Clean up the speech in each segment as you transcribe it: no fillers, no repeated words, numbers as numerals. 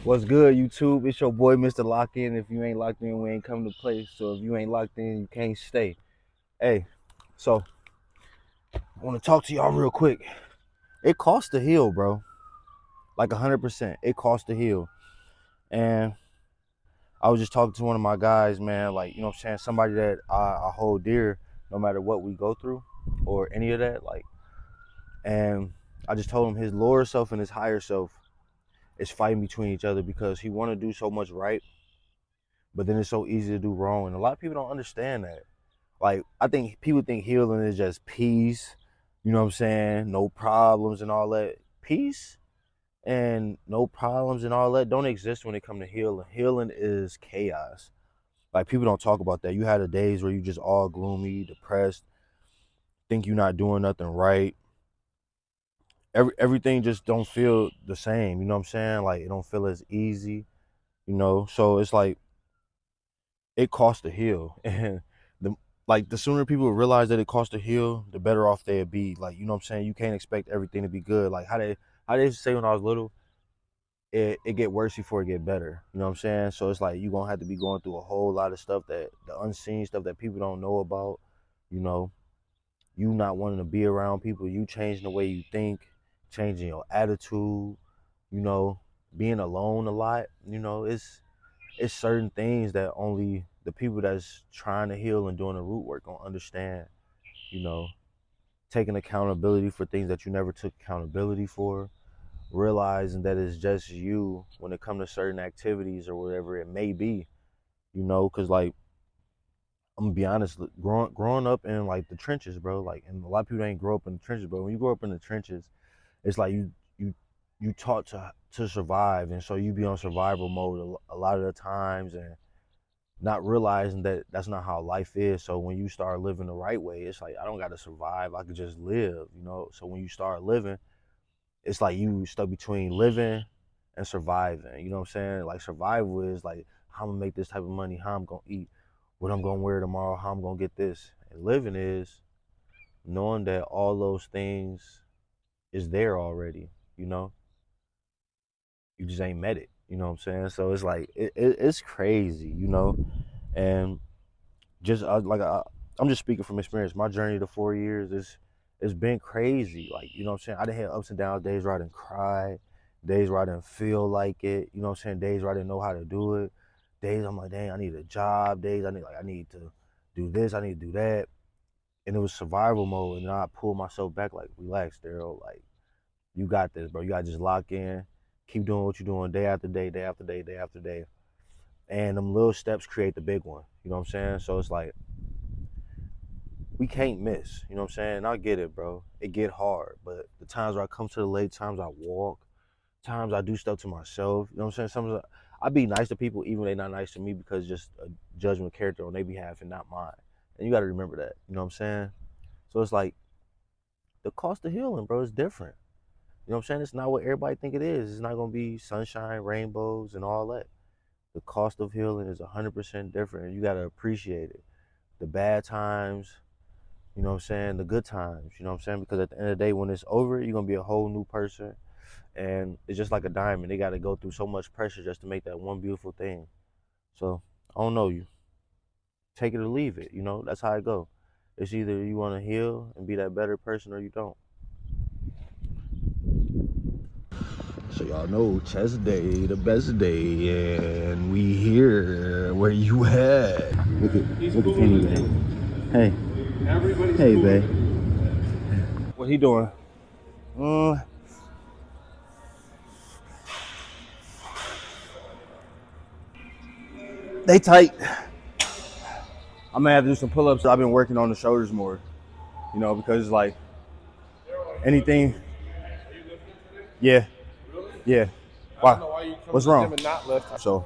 What's good, YouTube? It's your boy, Mr. Lock In. If you ain't locked in, we ain't coming to play. So if you ain't locked in, you can't stay. Hey, so I want to talk to y'all real quick. It costs to heal, bro. Like 100%. It costs to heal. And I was just talking to one of my guys, man. Like, you know what I'm saying? Somebody that I hold dear, no matter what we go through or any of that. Like, and I just told him his lower self and his higher self is fighting between each other because he want to do so much right, but then it's so easy to do wrong. And a lot of people don't understand that. Like, I think people think healing is just peace, you know what I'm saying? No problems and all that. Peace and no problems and all that don't exist when it comes to healing. Healing is chaos. Like, people don't talk about that. You had the days where you just all gloomy, depressed, think you're not doing nothing right. Everything just don't feel the same, you know what I'm saying? Like, it don't feel as easy, you know? So it's like, it costs to heal. And the the sooner people realize that it costs to heal, the better off they'd be. Like, you know what I'm saying? You can't expect everything to be good. Like how they say when I was little, it get worse before it get better. You know what I'm saying? So it's like you gonna have to be going through a whole lot of stuff, that the unseen stuff that people don't know about, you know, you not wanting to be around people, you changing the way you think, changing your attitude, you know, being alone a lot, you know, it's certain things that only the people that's trying to heal and doing the root work gonna understand, you know, taking accountability for things that you never took accountability for, realizing that it's just you when it comes to certain activities or whatever it may be, you know, because like I'm gonna be honest, growing up in like the trenches, bro, like, and a lot of people ain't grow up in the trenches, but when you grow up in the trenches, it's like you you taught to survive, and so you be on survival mode a lot of the times, and not realizing that that's not how life is. So when you start living the right way, it's like I don't got to survive, I could just live, you know. So when you start living, it's like you stuck between living and surviving, you know what I'm saying? Like, survival is like, how I'm gonna make this type of money, how I'm gonna eat, what I'm gonna wear tomorrow, how I'm gonna get this. And living is knowing that all those things is there already, you know. You just ain't met it, you know what I'm saying? So it's like it's crazy, you know. And just I'm just speaking from experience. My journey to 4 years is it's been crazy. Like, you know what I'm saying? I done had ups and downs, days where I didn't cry, days where I didn't feel like it, you know what I'm saying? Days where I didn't know how to do it. Days I'm like, dang, I need a job. Days I need to do this, I need to do that. And it was survival mode. And then I pulled myself back, like, relax, Daryl. Like, you got this, bro. You gotta just lock in, keep doing what you're doing day after day, day after day, day after day. And them little steps create the big one. You know what I'm saying? So it's like, we can't miss. You know what I'm saying? I get it, bro. It get hard. But the times where I come to the late, times I walk, times I do stuff to myself. You know what I'm saying? Sometimes I be nice to people even when they not nice to me, because just a judgment character on their behalf and not mine. And you got to remember that. You know what I'm saying? So it's like, the cost of healing, bro, is different. You know what I'm saying? It's not what everybody think it is. It's not going to be sunshine, rainbows, and all that. The cost of healing is 100% different, and you got to appreciate it. The bad times, you know what I'm saying, the good times, you know what I'm saying? Because at the end of the day, when it's over, you're gonna be a whole new person. And it's just like a diamond. They gotta go through so much pressure just to make that one beautiful thing. So I don't know, you take it or leave it, you know, that's how it go. It's either you wanna heal and be that better person, or you don't. So y'all know chest day, the best day, and we here. Where you at? Look at Penny, babe. Hey. Hey, babe. What he doing? They tight. I'm gonna have to do some pull-ups. I've been working on the shoulders more, you know, because it's like anything. Yeah, yeah. Why? What's wrong? So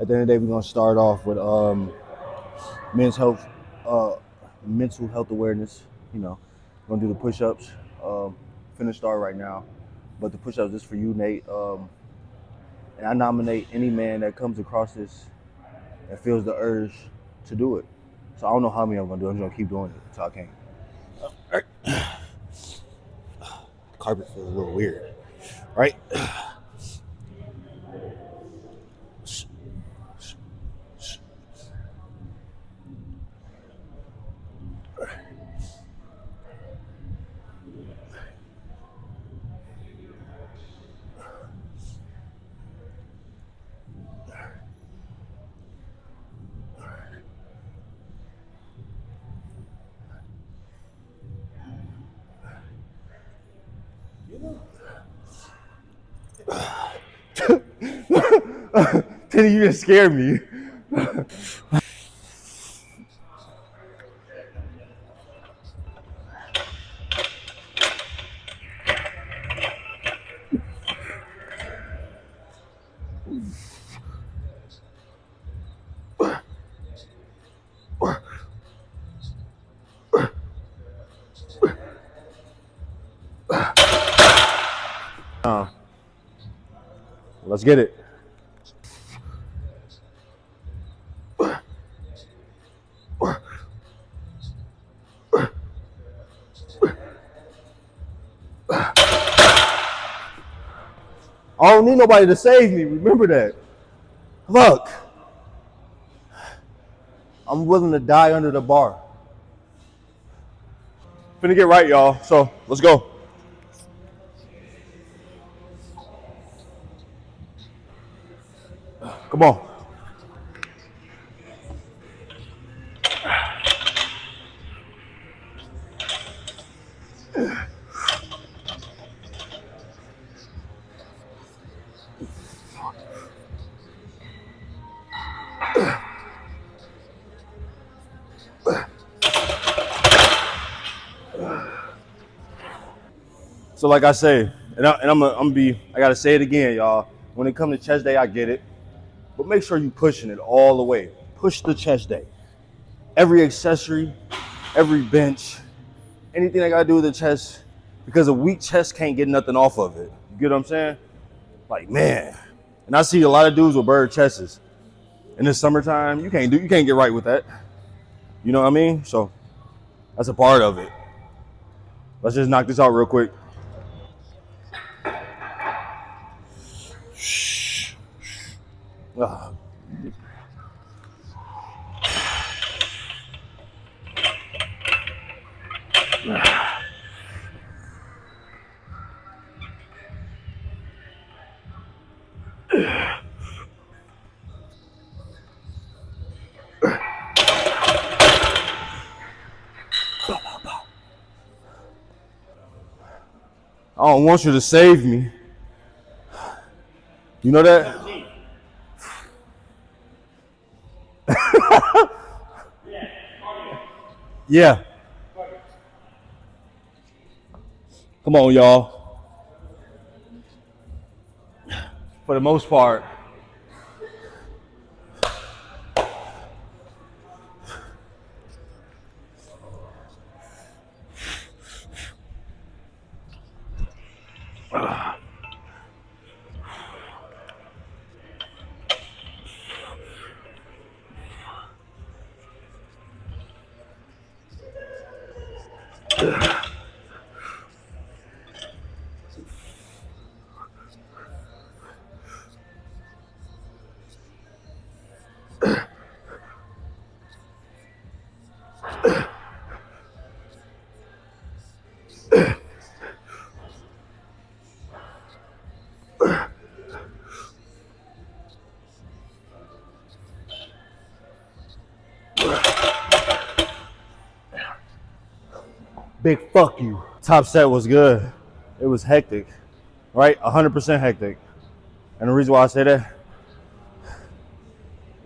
at the end of the day, we're gonna start off with men's health, uh, mental health awareness. You know, we're gonna do the push-ups. Finna start right now, but the push-ups is for you, Nate. And I nominate any man that comes across this and feels the urge to do it. So I don't know how many I'm gonna do. I'm just gonna keep doing it until I can. Carpet feels a little weird, right? Tenny, you just scared me. Let's get it. I don't need nobody to save me. Remember that. Look, I'm willing to die under the bar. Finna get right, y'all. So let's go. Come on. So like I say, I'm gonna be, I gotta say it again, y'all. When it comes to chest day, I get it. But make sure you pushing it all the way. Push the chest day. Every accessory, every bench, anything I gotta do with the chest, because a weak chest can't get nothing off of it. You get what I'm saying? Like, man. And I see a lot of dudes with bird chests. In the summertime, you can't get right with that. You know what I mean? So that's a part of it. Let's just knock this out real quick. Ugh. I don't want you to save me. You know that? Yeah. Come on, y'all. For the most part. Big fuck you. Top set was good. It was hectic, right? 100% hectic. And the reason why I say that,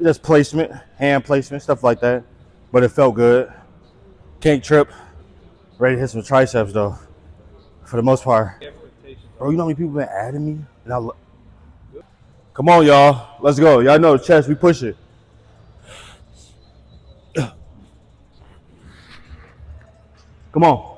just placement, hand placement, stuff like that. But it felt good. Can't trip. Ready to hit some triceps though, for the most part. Bro, you know how many people been adding me? And come on, y'all. Let's go. Y'all know the chest. We push it. Come on.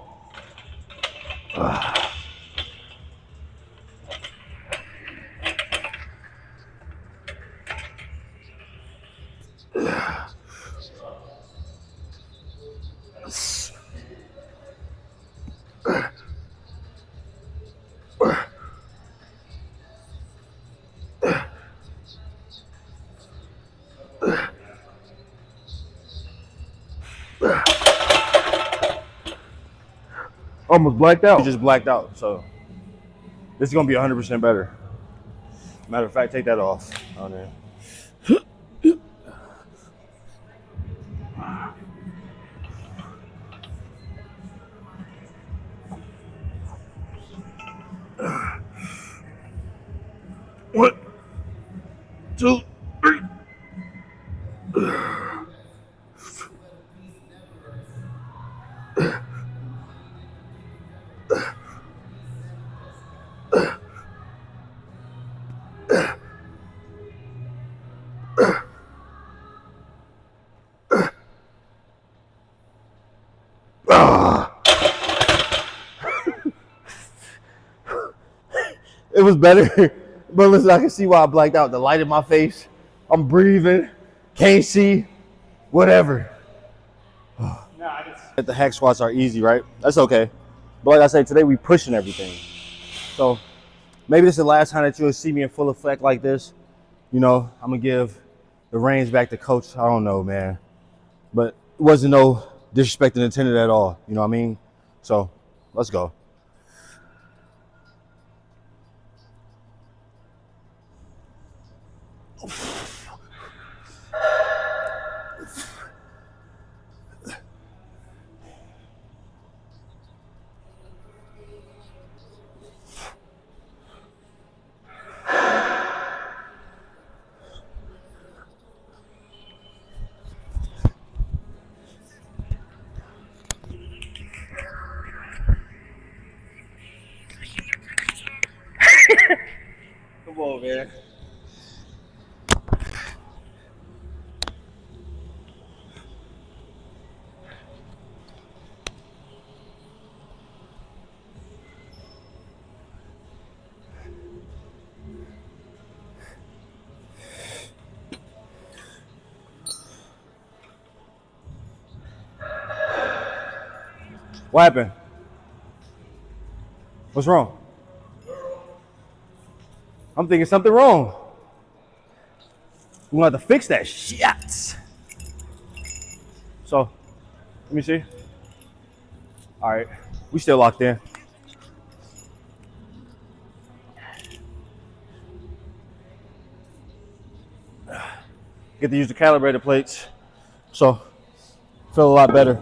Almost blacked out. You just blacked out. So this is gonna be 100% better. Matter of fact, take that off. On there. What? 2, 3. It was better. But listen, I can see why I blacked out. The light in my face. I'm breathing. Can't see. Whatever. The hack squats are easy, right? That's okay. But like I said, today we pushing everything. So maybe this is the last time that you'll see me in full effect like this. You know, I'm going to give the reins back to coach. I don't know, man. But it wasn't no disrespect intended at all. You know what I mean? So let's go. Come on, man. What happened? What's wrong? I'm thinking something wrong. We're gonna have to fix that shit. So, let me see. All right, we still locked in. Get to use the calibrator plates. So, feel a lot better.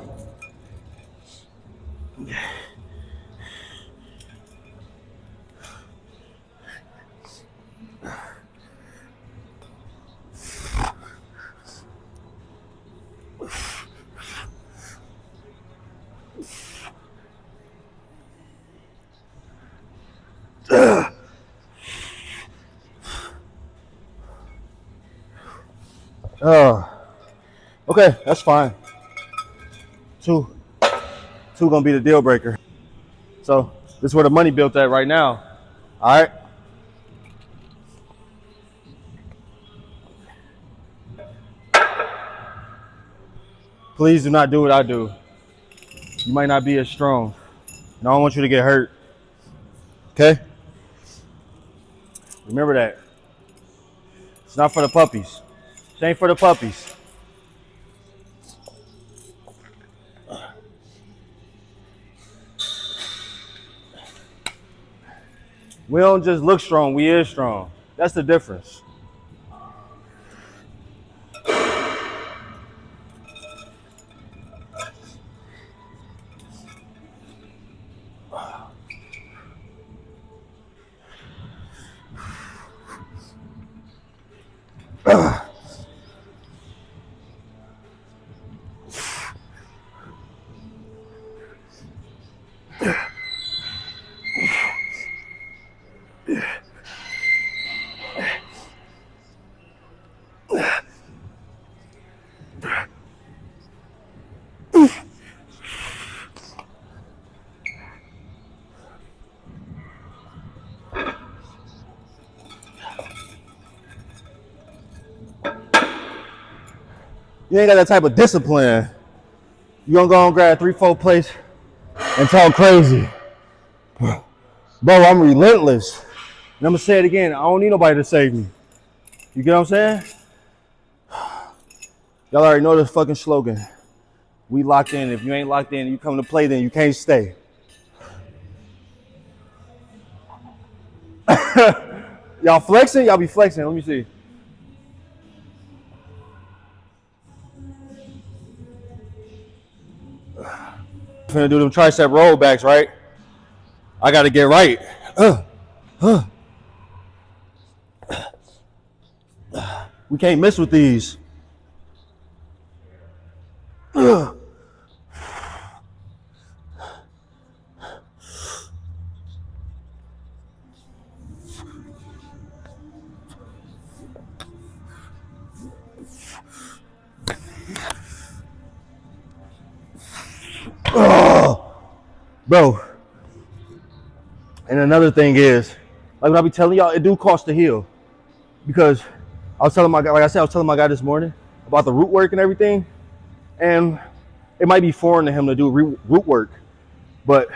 Okay, that's fine. Two gonna be the deal breaker. So this is where the money built at right now. All right. Please do not do what I do. You might not be as strong. And I don't want you to get hurt. Okay? Remember that. It's not for the puppies. It ain't for the puppies. We don't just look strong, we is strong. That's the difference. You ain't got that type of discipline. You gonna go and grab 3-4 plates and talk crazy. Bro, I'm relentless. And I'm gonna say it again, I don't need nobody to save me. You get what I'm saying? Y'all already know this fucking slogan. We locked in. If you ain't locked in, you come to play, then you can't stay. Y'all flexing? Y'all be flexing. Let me see. I'm finna do them tricep rollbacks, right? I gotta get right. We can't mess with these. Bro. And another thing is, like what I be telling y'all, it do cost to heal. Because I was telling my guy, like I said, I was telling my guy this morning about the root work and everything. And it might be foreign to him to do root work. But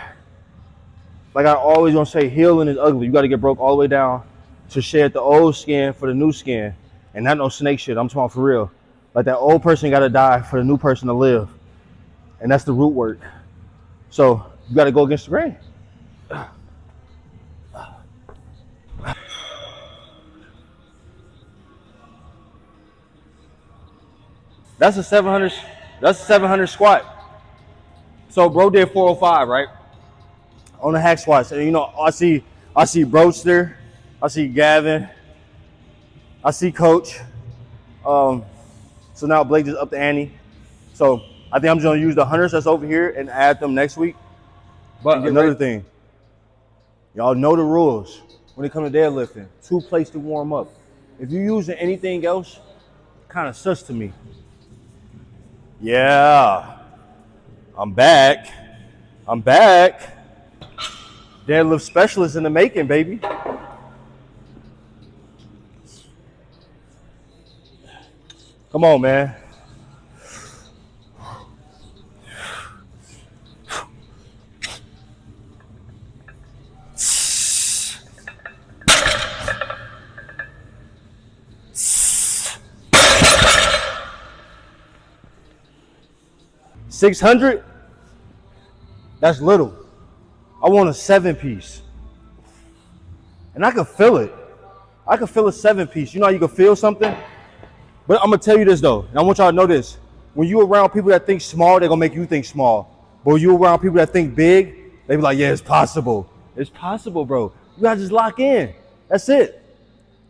like I always gonna say, healing is ugly. You gotta get broke all the way down to shed the old skin for the new skin. And not no snake shit, I'm talking for real. Like that old person gotta die for the new person to live. And that's the root work. So you gotta go against the grain. That's a 700. That's a 700 squat. So bro did 405, right? On the hack squats, and you know I see Broadster, I see Gavin, I see Coach. So now Blake just up the ante. So I think I'm just gonna use the hunters that's over here and add them next week. But another thing, y'all know the rules when it comes to deadlifting. 2 plates to warm up. If you're using anything else, kind of sus to me. Yeah, I'm back. Deadlift specialist in the making, baby. Come on, man. $600? That's little. I want a 7-piece. And I can feel it. I can feel a 7-piece. You know how you can feel something? But I'm gonna tell you this though, and I want y'all to know this. When you around people that think small, they're gonna make you think small. But when you around people that think big, they be like, yeah, it's possible. It's possible, bro. You gotta just lock in. That's it.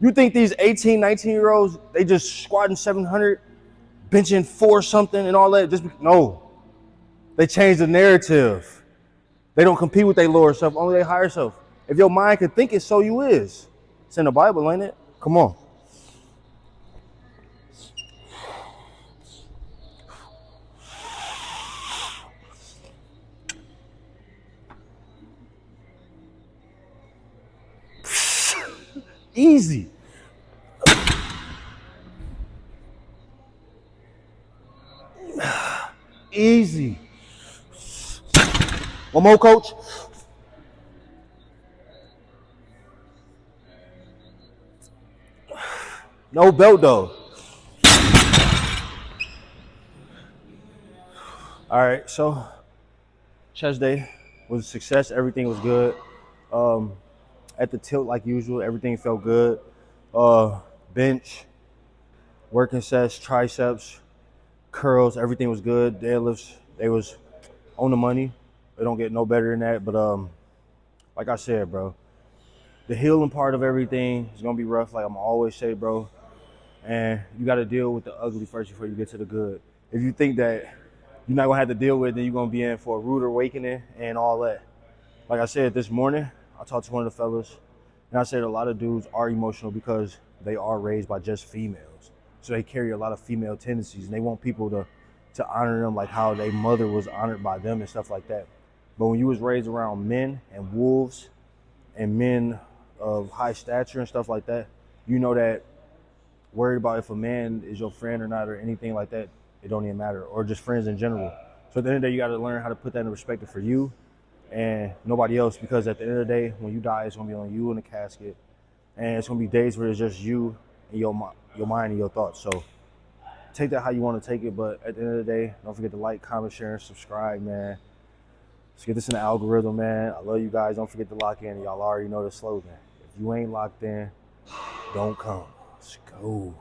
You think these 18, 19-year-olds, they just squatting 700, benching 4 something and all that? No. They change the narrative. They don't compete with their lower self, only their higher self. If your mind can think it, so you is. It's in the Bible, ain't it? Come on. Easy. Easy. One more, coach. No belt though. All right, so chest day was a success. Everything was good. At the tilt, like usual, everything felt good. Bench, working sets, triceps, curls, everything was good. Deadlifts, they was on the money. They don't get no better than that. But like I said, bro, the healing part of everything is gonna be rough. Like I'm always say, bro, and you got to deal with the ugly first before you get to the good. If you think that you're not gonna have to deal with it, then you're gonna be in for a rude awakening and all that. Like I said this morning, I talked to one of the fellas, and I said a lot of dudes are emotional because they are raised by just females. So they carry a lot of female tendencies, and they want people to honor them like how their mother was honored by them and stuff like that. But when you was raised around men and wolves and men of high stature and stuff like that, you know that worried about if a man is your friend or not or anything like that, it don't even matter, or just friends in general. So at the end of the day, you got to learn how to put that in perspective for you and nobody else, because at the end of the day, when you die, it's going to be on you in the casket, and it's going to be days where it's just you and your mind and your thoughts. So take that how you want to take it, but at the end of the day, don't forget to like, comment, share, and subscribe, man. Let's get this in the algorithm, man. I love you guys. Don't forget to lock in. Y'all already know the slogan. If you ain't locked in, don't come. Let's go.